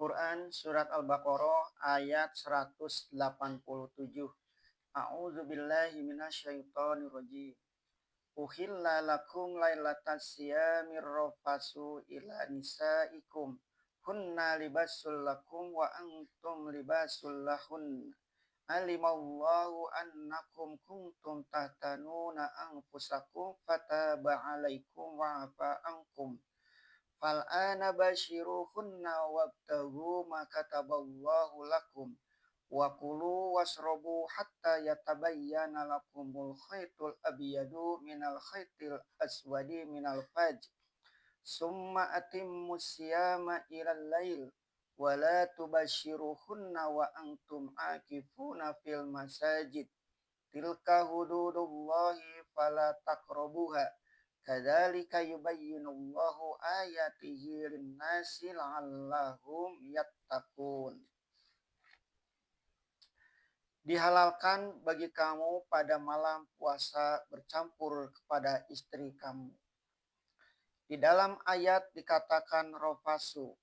Quran Surat Al-Baqarah ayat 187. A'udzu billahi minasyaitonir rajim. Uhilla lakum lailatas siyamir rafasu ila nisaikum. Hunna libasul lakum wa antum libasul lahun. Alimallahu annakum kuntum tahtanuna anfusakum fataba alaikum wa afa ankum. Fal'ana basyiruhunna wabtaghu ma kataballahu lakum wa kulu wasrabu hatta yatabayyana lakumul khaytul abyadu minal khaytil aswadi minal fajr summa atimmus siyama ilal lail wa la tubasyiruhunna wa antum akifuna fil masajid tilka hududullahi fala taqrabuha kadzalika yubayyinullahu ayatihi linnasi la'allahum yattaqun. Dihalalkan bagi kamu pada malam puasa bercampur kepada istri kamu. Di dalam ayat dikatakan rofasu.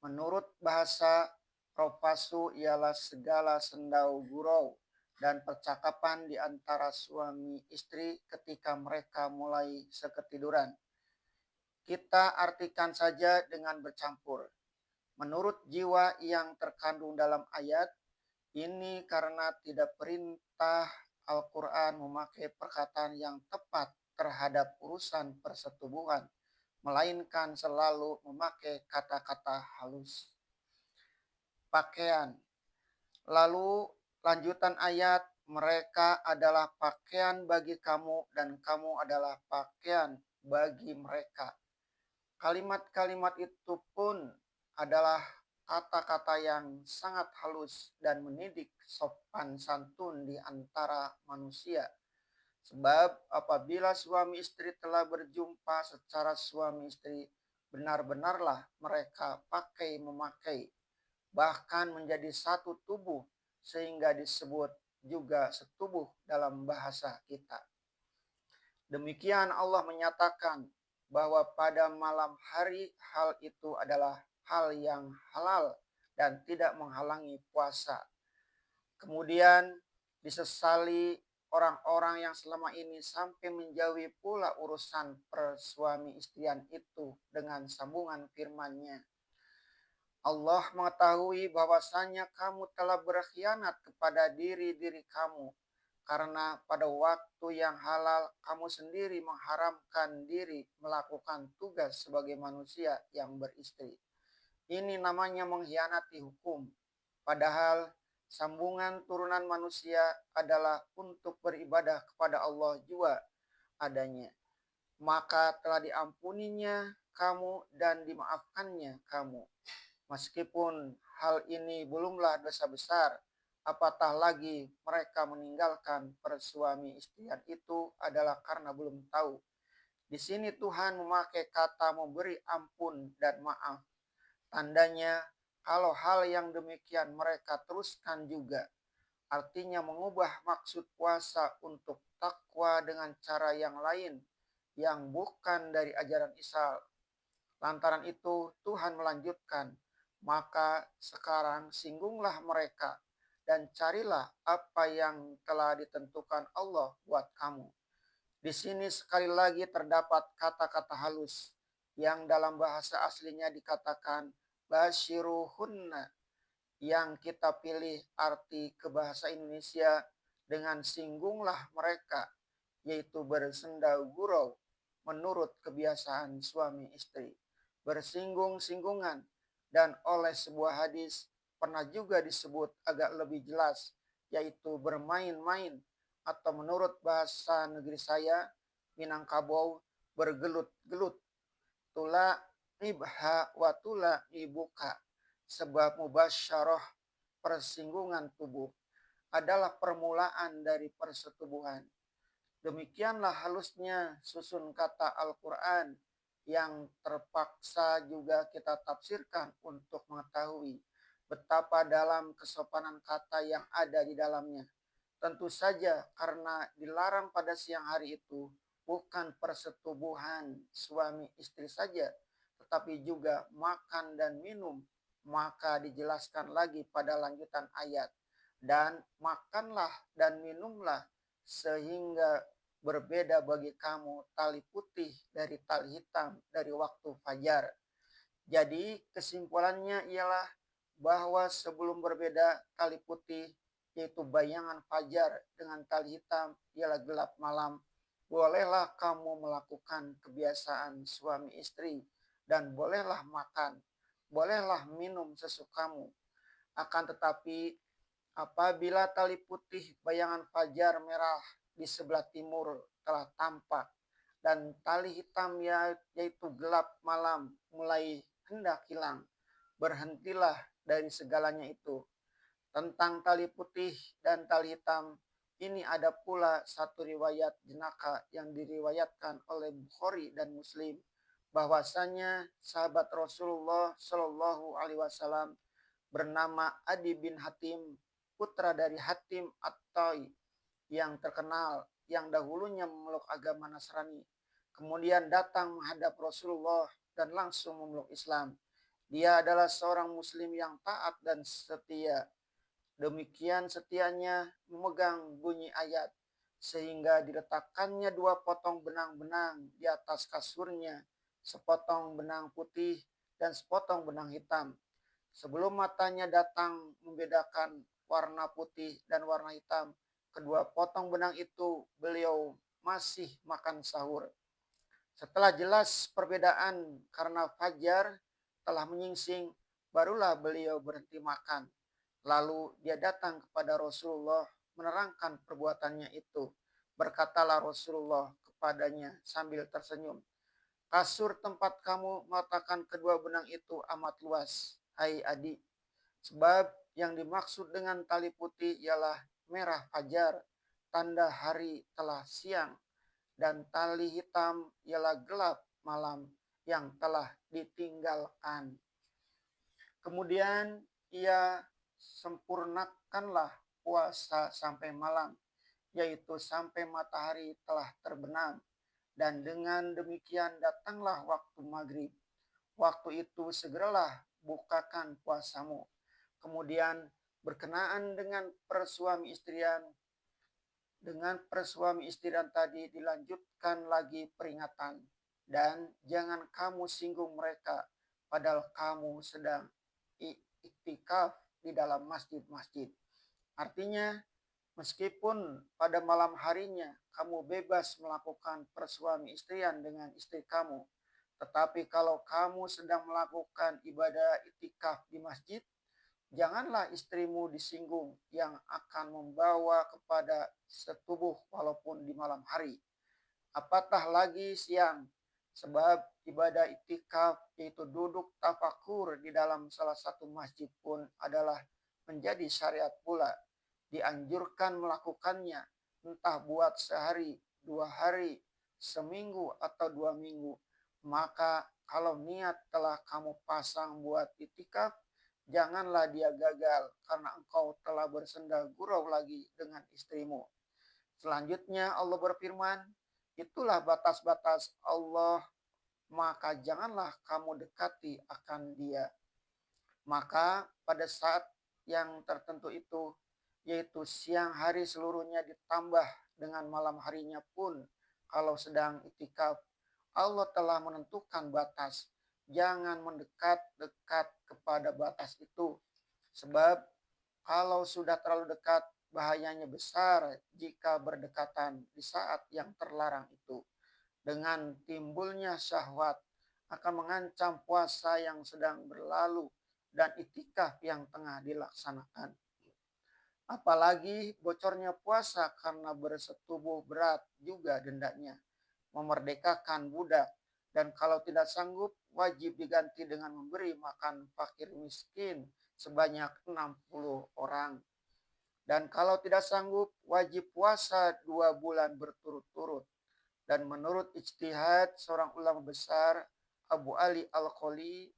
Menurut bahasa, rofasu ialah segala sendau gurau dan percakapan di antara suami istri ketika mereka mulai seketiduran. Kita artikan saja dengan bercampur. Menurut jiwa yang terkandung dalam ayat, ini karena tidak perintah Al-Quran memakai perkataan yang tepat terhadap urusan persetubuhan, melainkan selalu memakai kata-kata halus. Pakaian. Lalu lanjutan ayat, mereka adalah pakaian bagi kamu dan kamu adalah pakaian bagi mereka. Kalimat-kalimat itu pun adalah kata-kata yang sangat halus dan mendidik sopan santun di antara manusia. Sebab apabila suami istri telah berjumpa secara suami istri, benar-benarlah mereka memakai, bahkan menjadi satu tubuh, sehingga disebut juga setubuh dalam bahasa kita. Demikian Allah menyatakan bahwa pada malam hari hal itu adalah hal yang halal dan tidak menghalangi puasa. Kemudian disesali orang-orang yang selama ini sampai menjauhi pula urusan persuami istrian itu dengan sambungan firman-Nya. Allah mengetahui bahwasanya kamu telah berkhianat kepada diri-diri kamu karena pada waktu yang halal kamu sendiri mengharamkan diri melakukan tugas sebagai manusia yang beristri. Ini namanya mengkhianati hukum. Padahal sambungan turunan manusia adalah untuk beribadah kepada Allah jua adanya. Maka telah diampuninya kamu dan dimaafkannya kamu. Meskipun hal ini belumlah dosa besar, apatah lagi mereka meninggalkan persuami istrian itu adalah karena belum tahu. Di sini Tuhan memakai kata memberi ampun dan maaf. Tandanya kalau hal yang demikian mereka teruskan juga, artinya mengubah maksud puasa untuk takwa dengan cara yang lain yang bukan dari ajaran Islam. Lantaran itu Tuhan melanjutkan, maka sekarang singgunglah mereka dan carilah apa yang telah ditentukan Allah buat kamu. Di sini sekali lagi terdapat kata-kata halus yang dalam bahasa aslinya dikatakan basyiruhunna, yang kita pilih arti ke bahasa Indonesia dengan singgunglah mereka, yaitu bersendau gurau menurut kebiasaan suami istri. Bersinggung-singgungan, dan oleh sebuah hadis pernah juga disebut agak lebih jelas, yaitu bermain-main, atau menurut bahasa negeri saya Minangkabau, bergelut-gelut. Tula ibha wa tula ibuka, sebab mubasyarah, persinggungan tubuh, adalah permulaan dari persetubuhan. Demikianlah halusnya susun kata Al-Quran yang terpaksa juga kita tafsirkan untuk mengetahui betapa dalam kesopanan kata yang ada di dalamnya. Tentu saja karena dilarang pada siang hari itu bukan persetubuhan suami istri saja, tetapi juga makan dan minum Maka dijelaskan lagi pada lanjutan ayat, dan makanlah dan minumlah sehingga berbeda bagi kamu tali putih dari tali hitam dari waktu fajar. Jadi kesimpulannya ialah bahwa sebelum berbeda tali putih yaitu bayangan fajar dengan tali hitam ialah gelap malam. Bolehlah kamu melakukan kebiasaan suami istri dan bolehlah makan, bolehlah minum sesukamu. Akan tetapi apabila tali putih bayangan fajar merah di sebelah timur telah tampak dan tali hitam yaitu gelap malam mulai hendak hilang, berhentilah dari segalanya itu. Tentang tali putih dan tali hitam, ini ada pula satu riwayat jenaka yang diriwayatkan oleh Bukhari dan Muslim, bahwasanya sahabat Rasulullah Shallallahu Alaihi Wasallam bernama Adi bin Hatim, putra dari Hatim At-Tai yang terkenal, yang dahulunya memeluk agama Nasrani, kemudian datang menghadap Rasulullah dan langsung memeluk Islam. Dia adalah seorang muslim yang taat dan setia. Demikian setianya memegang bunyi ayat, sehingga diletakkannya dua potong benang-benang di atas kasurnya, sepotong benang putih dan sepotong benang hitam. Sebelum matanya datang membedakan warna putih dan warna hitam, kedua potong benang itu beliau masih makan sahur. Setelah jelas perbedaan karena fajar telah menyingsing, barulah beliau berhenti makan. Lalu dia datang kepada Rasulullah menerangkan perbuatannya itu. Berkatalah Rasulullah kepadanya sambil tersenyum, kasur tempat kamu meletakkan kedua benang itu amat luas, hai Adi. Sebab yang dimaksud dengan tali putih ialah merah fajar, tanda hari telah siang, dan tali hitam ialah gelap malam yang telah ditinggalkan. Kemudian ia sempurnakanlah puasa sampai malam, yaitu sampai matahari telah terbenam. Dan dengan demikian datanglah waktu maghrib. Waktu itu segeralah bukakan puasamu. Kemudian berkenaan dengan persuami istrian tadi dilanjutkan lagi peringatan. Dan jangan kamu singgung mereka padahal kamu sedang iktikaf di dalam masjid-masjid. Artinya, meskipun pada malam harinya kamu bebas melakukan persuami istrian dengan istri kamu, tetapi kalau kamu sedang melakukan ibadah iktikaf di masjid, janganlah istrimu disinggung yang akan membawa kepada setubuh walaupun di malam hari. Apatah lagi siang, sebab ibadah iktikaf yaitu duduk tafakur di dalam salah satu masjid pun adalah menjadi syariat pula. Dianjurkan melakukannya entah buat sehari, 2 hari, seminggu atau 2 minggu. Maka kalau niat telah kamu pasang buat iktikaf, janganlah dia gagal karena engkau telah bersenda gurau lagi dengan istrimu. Selanjutnya Allah berfirman, itulah batas-batas Allah, maka janganlah kamu dekati akan dia. Maka pada saat yang tertentu itu, yaitu siang hari seluruhnya ditambah dengan malam harinya pun, kalau sedang iktikaf, Allah telah menentukan batas. Jangan mendekat-dekat kepada batas itu. Sebab kalau sudah terlalu dekat, bahayanya besar jika berdekatan di saat yang terlarang itu. Dengan timbulnya syahwat akan mengancam puasa yang sedang berlalu dan iktikaf yang tengah dilaksanakan. Apalagi bocornya puasa karena bersetubuh berat juga dendanya. Memerdekakan budak, dan kalau tidak sanggup wajib diganti dengan memberi makan fakir miskin sebanyak 60 orang. Dan kalau tidak sanggup wajib puasa 2 bulan berturut-turut. Dan menurut ijtihad seorang ulama besar Abu Ali Al-Kholi,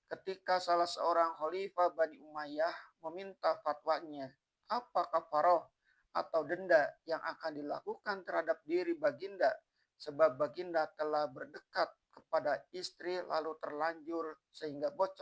ketika salah seorang khalifah Bani Umayyah meminta fatwanya, apa kafaroh atau denda yang akan dilakukan terhadap diri baginda sebab baginda telah berdekat kepada istri lalu terlanjur sehingga bocor